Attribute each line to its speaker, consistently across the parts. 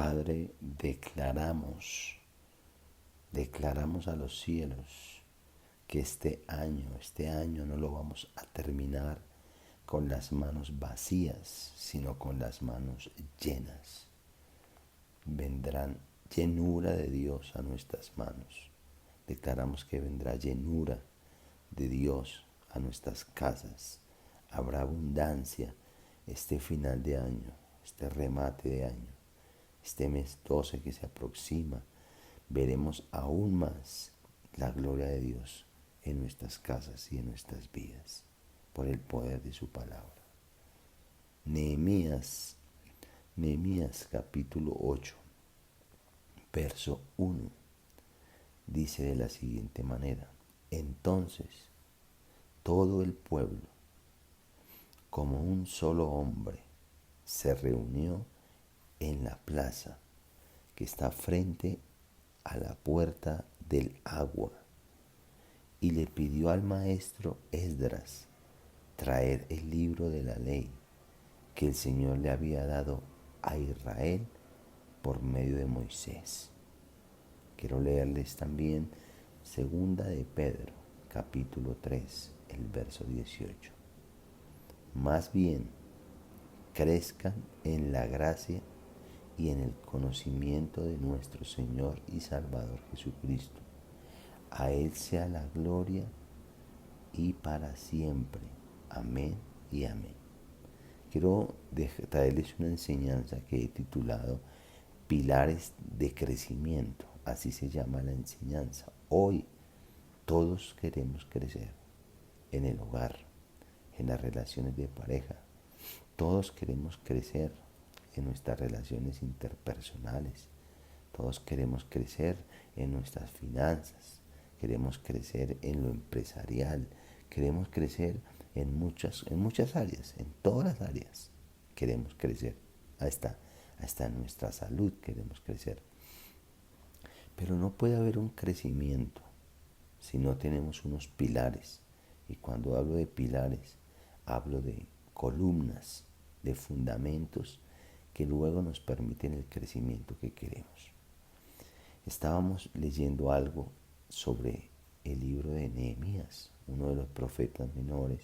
Speaker 1: Padre, declaramos a los cielos que este año no lo vamos a terminar con las manos vacías, sino con las manos llenas. Vendrán llenura de Dios a nuestras manos. Declaramos que vendrá llenura de Dios a nuestras casas. Habrá abundancia este final de año, este remate de año, este mes 12 que se aproxima. Veremos aún más la gloria de Dios en nuestras casas y en nuestras vidas por el poder de su palabra. Nehemías capítulo 8, verso 1, dice de la siguiente manera: entonces todo el pueblo, como un solo hombre, se reunió en la plaza que está frente a la puerta del agua y le pidió al maestro Esdras traer el libro de la ley que el Señor le había dado a Israel por medio de Moisés. Quiero leerles también segunda de Pedro, capítulo 3, el verso 18. Más bien, crezcan en la gracia y en el conocimiento de nuestro Señor y Salvador Jesucristo. A Él sea la gloria y para siempre. Amén y amén. Quiero traerles una enseñanza que he titulado Pilares de Crecimiento. Así se llama la enseñanza. Hoy todos queremos crecer en el hogar, en las relaciones de pareja. Todos queremos crecer en nuestras relaciones interpersonales. Todos queremos crecer en nuestras finanzas. Queremos crecer en lo empresarial. Queremos crecer en muchas áreas, en todas las áreas. Queremos crecer. Hasta en nuestra salud queremos crecer. Pero no puede haber un crecimiento si no tenemos unos pilares. Y cuando hablo de pilares, hablo de columnas, de fundamentos que luego nos permiten el crecimiento que queremos. Estábamos leyendo algo sobre el libro de Nehemías, uno de los profetas menores.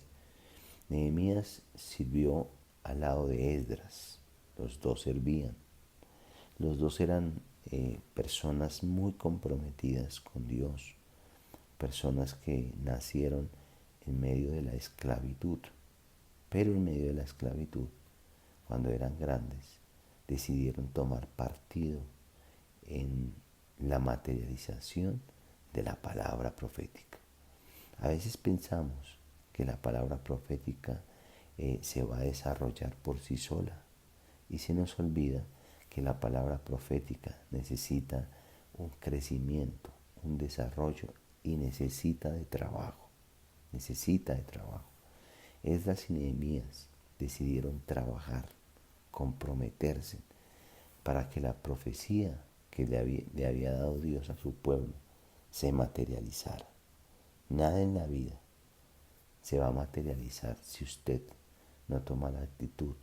Speaker 1: Nehemías sirvió al lado de Esdras. Los dos servían. Los dos eran personas muy comprometidas con Dios, personas que nacieron en medio de la esclavitud, pero en medio de la esclavitud, cuando eran grandes, decidieron tomar partido en la materialización de la palabra profética. A veces pensamos que la palabra profética se va a desarrollar por sí sola y se nos olvida que la palabra profética necesita un crecimiento, un desarrollo y necesita de trabajo. Esdras y Nehemías decidieron trabajar, comprometerse para que la profecía que le había dado Dios a su pueblo se materializara. Nada en la vida se va a materializar si usted no toma la actitud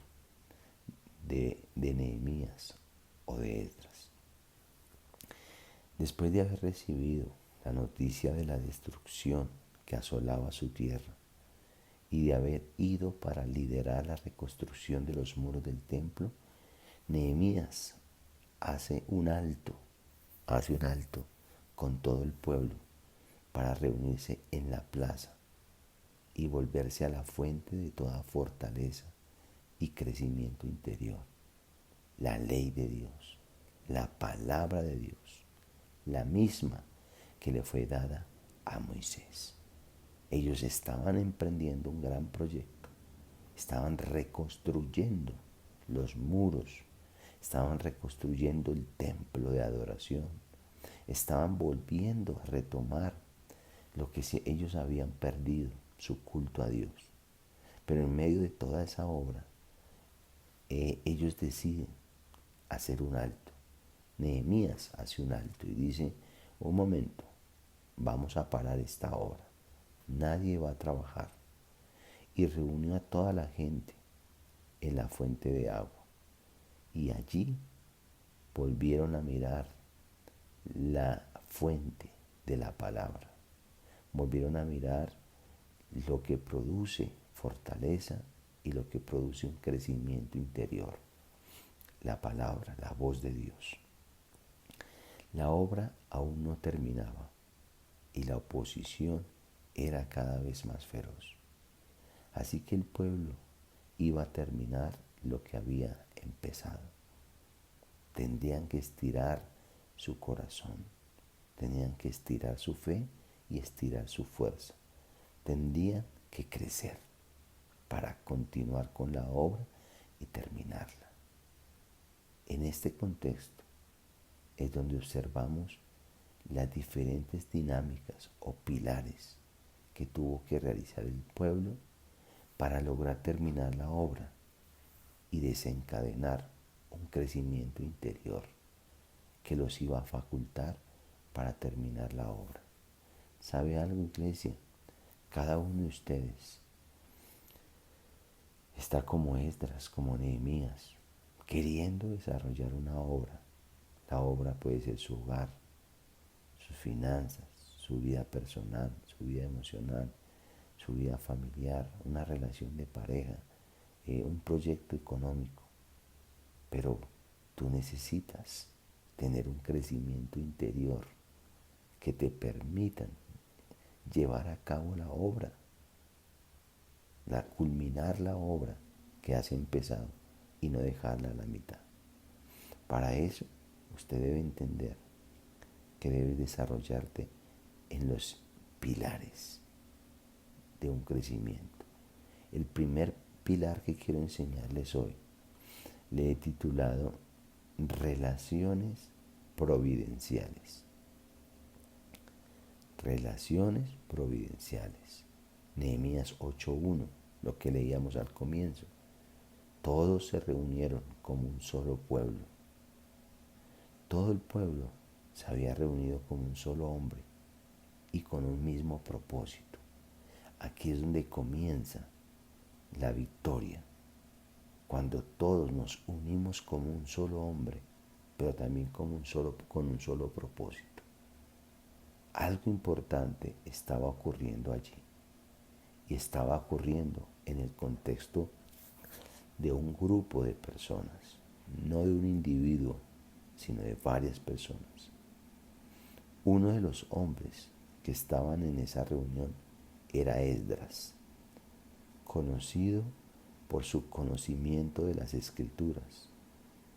Speaker 1: de Nehemías o de Esdras. Después de haber recibido la noticia de la destrucción que asolaba su tierra y de haber ido para liderar la reconstrucción de los muros del templo, Nehemías hace un alto con todo el pueblo para reunirse en la plaza y volverse a la fuente de toda fortaleza y crecimiento interior. La ley de Dios, la palabra de Dios, la misma que le fue dada a Moisés. Ellos estaban emprendiendo un gran proyecto, estaban reconstruyendo los muros, estaban reconstruyendo el templo de adoración, estaban volviendo a retomar lo que ellos habían perdido, su culto a Dios. Pero en medio de toda esa obra, ellos deciden hacer un alto. Nehemías hace un alto y dice: un momento, vamos a parar esta obra, nadie va a trabajar. Y reunió a toda la gente en la fuente de agua. Y allí, volvieron a mirar la fuente de la palabra. Volvieron a mirar lo que produce fortaleza y lo que produce un crecimiento interior. La palabra, la voz de Dios. La obra aún no terminaba y la oposición era cada vez más feroz. Así que el pueblo iba a terminar lo que había empezado. Tendrían que estirar su corazón, tenían que estirar su fe y estirar su fuerza. Tendrían que crecer para continuar con la obra y terminarla. En este contexto es donde observamos las diferentes dinámicas o pilares que tuvo que realizar el pueblo para lograr terminar la obra y desencadenar un crecimiento interior que los iba a facultar para terminar la obra. ¿Sabe algo, iglesia? Cada uno de ustedes está como Esdras, como Nehemías, queriendo desarrollar una obra. La obra puede ser su hogar, sus finanzas, su vida personal, su vida emocional, su vida familiar, una relación de pareja, un proyecto económico. Pero tú necesitas tener un crecimiento interior que te permitan llevar a cabo la obra, culminar la obra que has empezado y no dejarla a la mitad. Para eso, usted debe entender que debes desarrollarte en los pilares de un crecimiento. El primer pilar que quiero enseñarles hoy le he titulado Relaciones Providenciales. Relaciones providenciales. Nehemías 8:1, lo que leíamos al comienzo. Todos se reunieron como un solo pueblo. Todo el pueblo se había reunido como un solo hombre y con un mismo propósito. Aquí es donde comienza la victoria, cuando todos nos unimos como un solo hombre, pero también con un solo propósito. Algo importante estaba ocurriendo allí, y estaba ocurriendo en el contexto de un grupo de personas, no de un individuo, sino de varias personas. Uno de los hombres que estaban en esa reunión era Esdras, conocido por su conocimiento de las Escrituras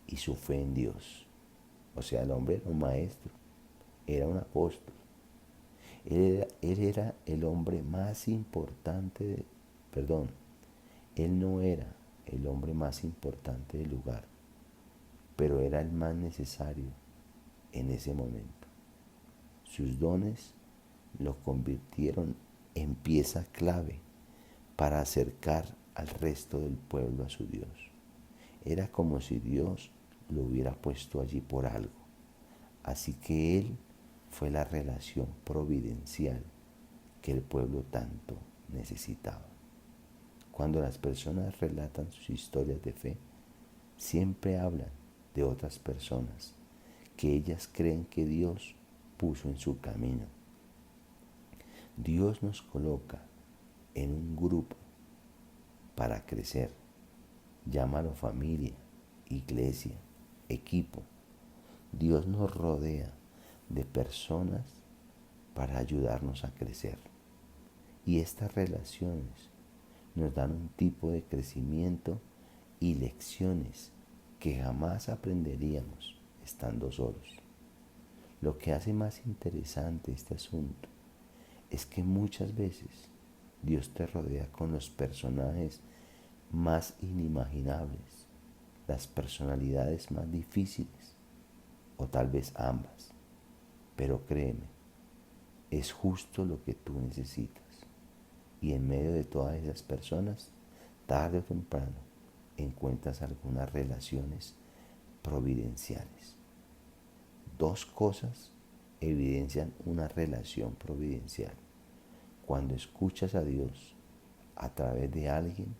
Speaker 1: y su fe en Dios. O sea, el hombre era un maestro, era un apóstol. Él era el hombre más importante, él no era el hombre más importante del lugar, pero era el más necesario en ese momento. Sus dones lo convirtieron en pieza clave para acercar al resto del pueblo a su Dios. Era como si Dios lo hubiera puesto allí por algo. Así que él fue la relación providencial que el pueblo tanto necesitaba. Cuando las personas relatan sus historias de fe, siempre hablan de otras personas que ellas creen que Dios puso en su camino. Dios nos coloca en un grupo para crecer. Llámalo familia, iglesia, equipo. Dios nos rodea de personas para ayudarnos a crecer. Y estas relaciones nos dan un tipo de crecimiento y lecciones que jamás aprenderíamos estando solos. Lo que hace más interesante este asunto es que muchas veces Dios te rodea con los personajes más inimaginables, las personalidades más difíciles, o tal vez ambas. Pero créeme, es justo lo que tú necesitas. Y en medio de todas esas personas, tarde o temprano, encuentras algunas relaciones providenciales. Dos cosas evidencian una relación providencial. Cuando escuchas a Dios a través de alguien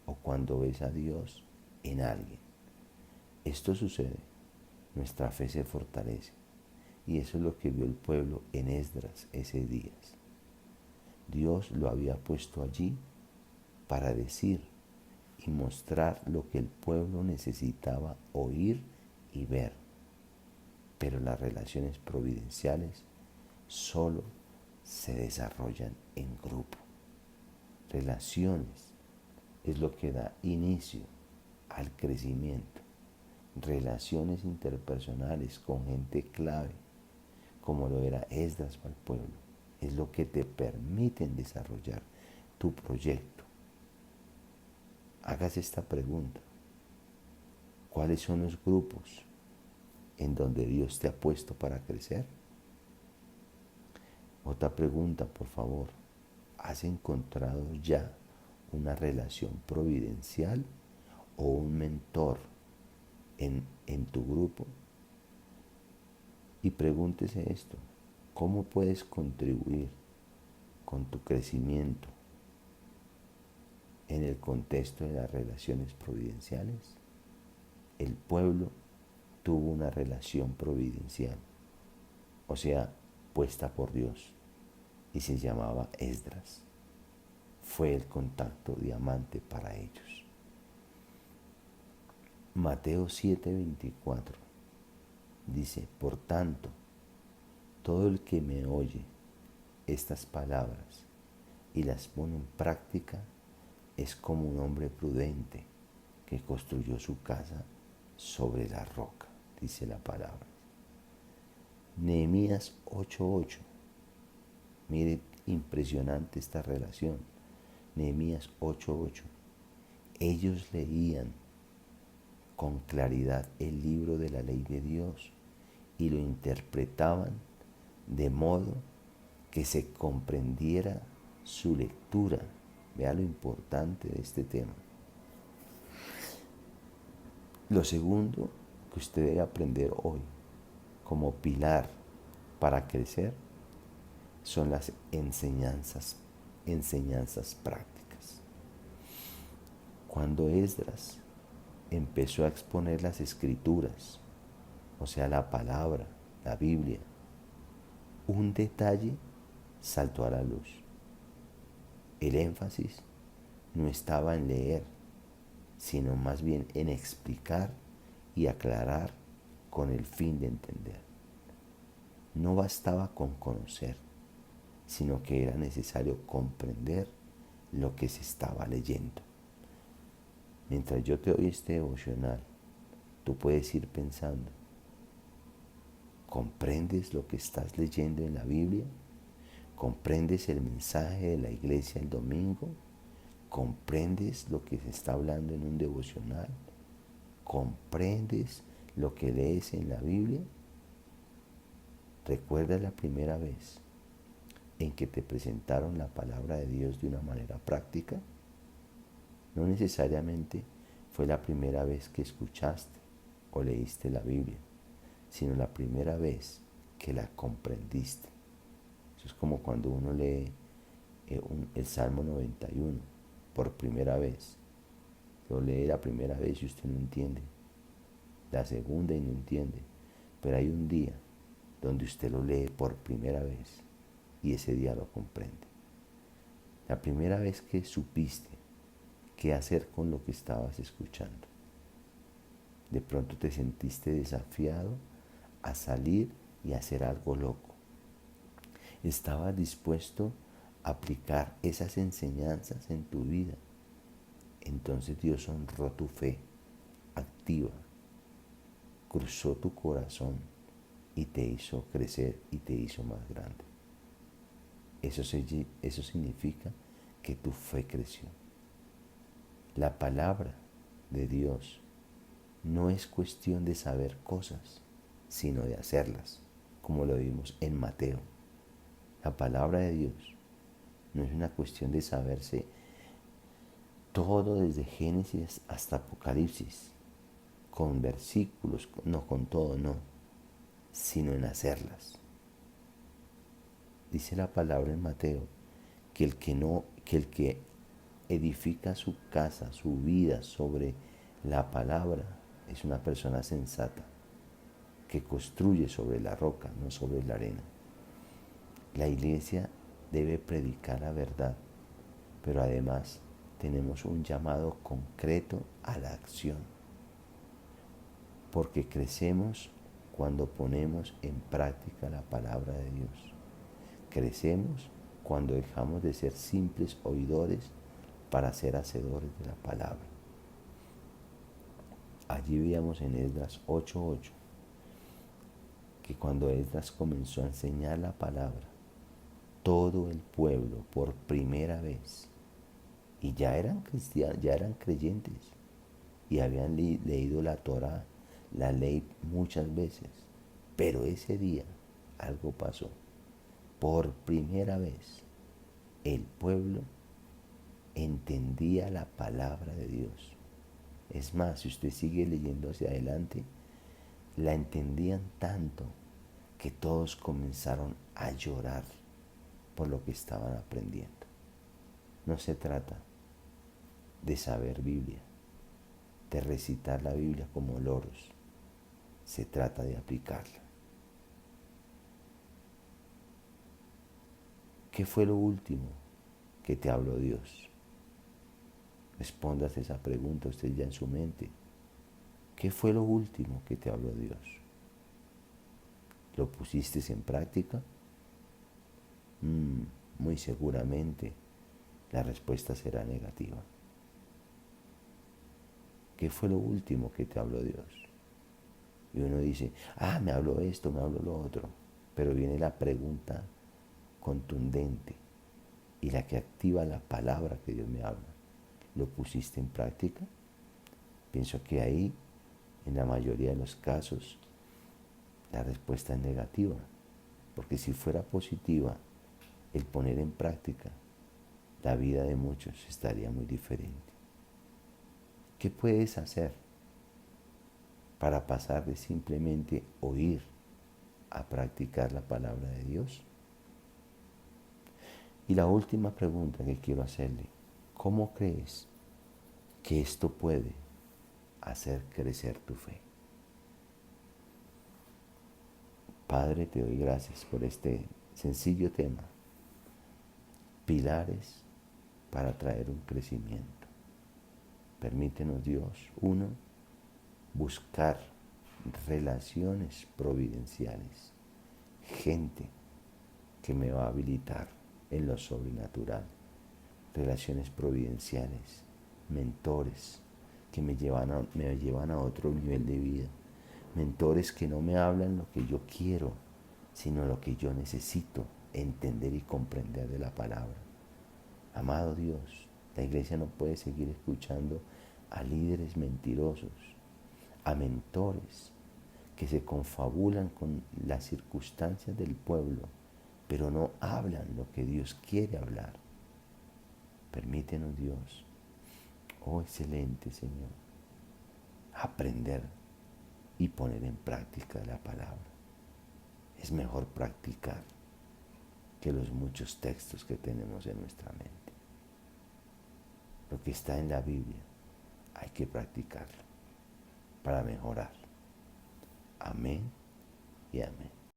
Speaker 1: o cuando ves a Dios en alguien. Esto sucede nuestra fe se fortalece. Y eso es lo que vio el pueblo en Esdras ese día. Dios lo había puesto allí para decir y mostrar lo que el pueblo necesitaba oír y ver. Pero las relaciones providenciales solo se desarrollan en grupo. Relaciones es lo que da inicio al crecimiento. Relaciones interpersonales con gente clave, como lo era Esdras para el pueblo, es lo que te permiten desarrollar tu proyecto. Hagas esta pregunta: ¿cuáles son los grupos en donde Dios te ha puesto para crecer? Otra pregunta, por favor: ¿has encontrado ya una relación providencial o un mentor en tu grupo? Y pregúntese esto: ¿cómo puedes contribuir con tu crecimiento en el contexto de las relaciones providenciales? El pueblo tuvo una relación providencial, o sea, puesta por Dios, y se llamaba Esdras. Fue el contacto diamante para ellos. Mateo 7:24 dice: por tanto, todo el que me oye estas palabras y las pone en práctica es como un hombre prudente que construyó su casa sobre la roca, dice la palabra. Nehemías 8:8. Mire, impresionante esta relación. Nehemías 8:8. Ellos leían con claridad el libro de la ley de Dios y lo interpretaban de modo que se comprendiera su lectura. Vea lo importante de este tema. Lo segundo que usted debe aprender hoy como pilar para crecer son las enseñanzas prácticas. Cuando Esdras empezó a exponer las escrituras, o sea, la palabra, la Biblia, un detalle saltó a la luz. El énfasis no estaba en leer, sino más bien en explicar y aclarar con el fin de entender. No bastaba con conocer, sino que era necesario comprender lo que se estaba leyendo. Mientras yo te doy este devocional, tú puedes ir pensando: ¿comprendes lo que estás leyendo en la Biblia? ¿Comprendes el mensaje de la iglesia el domingo? ¿Comprendes lo que se está hablando en un devocional? ¿Comprendes lo que lees en la Biblia? ¿Recuerdas la primera vez en que te presentaron la palabra de Dios de una manera práctica? No necesariamente fue la primera vez que escuchaste o leíste la Biblia, sino la primera vez que la comprendiste. Eso es como cuando uno lee el Salmo 91 por primera vez. Lo lee la primera vez y usted no entiende, la segunda y no entiende, pero hay un día donde usted lo lee por primera vez y ese día lo comprende. La primera vez que supiste qué hacer con lo que estabas escuchando. De pronto te sentiste desafiado a salir y hacer algo loco. Estabas dispuesto a aplicar esas enseñanzas en tu vida. Entonces Dios honró tu fe activa, cruzó tu corazón y te hizo crecer y te hizo más grande. Eso significa que tu fe creció. La palabra de Dios no es cuestión de saber cosas, sino de hacerlas, como lo vimos en Mateo. La palabra de Dios no es una cuestión de saberse todo desde Génesis hasta Apocalipsis, con versículos, no con todo, no, sino en hacerlas. Dice la palabra en Mateo que el que edifica su casa, su vida sobre la palabra, es una persona sensata. que construye sobre la roca, no sobre la arena. La iglesia debe predicar la verdad, pero además tenemos un llamado concreto a la acción, porque crecemos cuando ponemos en práctica la palabra de Dios. Crecemos cuando dejamos de ser simples oidores para ser hacedores de la palabra. Allí veíamos en Esdras 8:8 que cuando Esdras comenzó a enseñar la palabra, todo el pueblo por primera vez, y ya eran cristianos, ya eran creyentes, y habían leído la Torá, la ley muchas veces, pero ese día algo pasó. Por primera vez el pueblo entendía la palabra de Dios. Es más, si usted sigue leyendo hacia adelante, la entendían tanto que todos comenzaron a llorar por lo que estaban aprendiendo. No se trata de saber Biblia, de recitar la Biblia como loros. Se trata de aplicarla. ¿Qué fue lo último que te habló Dios? Respóndase esa pregunta usted ya en su mente. ¿Qué fue lo último que te habló Dios? ¿Lo pusiste en práctica? Muy seguramente la respuesta será negativa. ¿Qué fue lo último que te habló Dios? Y uno dice, me habló esto, me habló lo otro. Pero viene la pregunta contundente y la que activa la palabra que Dios me habla. ¿Lo pusiste en práctica? Pienso que ahí, en la mayoría de los casos, la respuesta es negativa. Porque si fuera positiva el poner en práctica, la vida de muchos estaría muy diferente. ¿Qué puedes hacer para pasar de simplemente oír a practicar la palabra de Dios? Y la última pregunta que quiero hacerle, ¿cómo crees que esto puede hacer crecer tu fe? Padre, te doy gracias por este sencillo tema. Pilares para traer un crecimiento. Permítenos, Dios, uno, buscar relaciones providenciales, gente que me va a habilitar en lo sobrenatural, relaciones providenciales, mentores que me llevan a otro nivel de vida, mentores que no me hablan lo que yo quiero, sino lo que yo necesito entender y comprender de la palabra. Amado Dios, la iglesia no puede seguir escuchando a líderes mentirosos, a mentores que se confabulan con las circunstancias del pueblo, pero no hablan lo que Dios quiere hablar. Permítenos, Dios, oh excelente Señor, aprender y poner en práctica la palabra. Es mejor practicar que los muchos textos que tenemos en nuestra mente. Lo que está en la Biblia hay que practicarlo para mejorar. Amén y amén.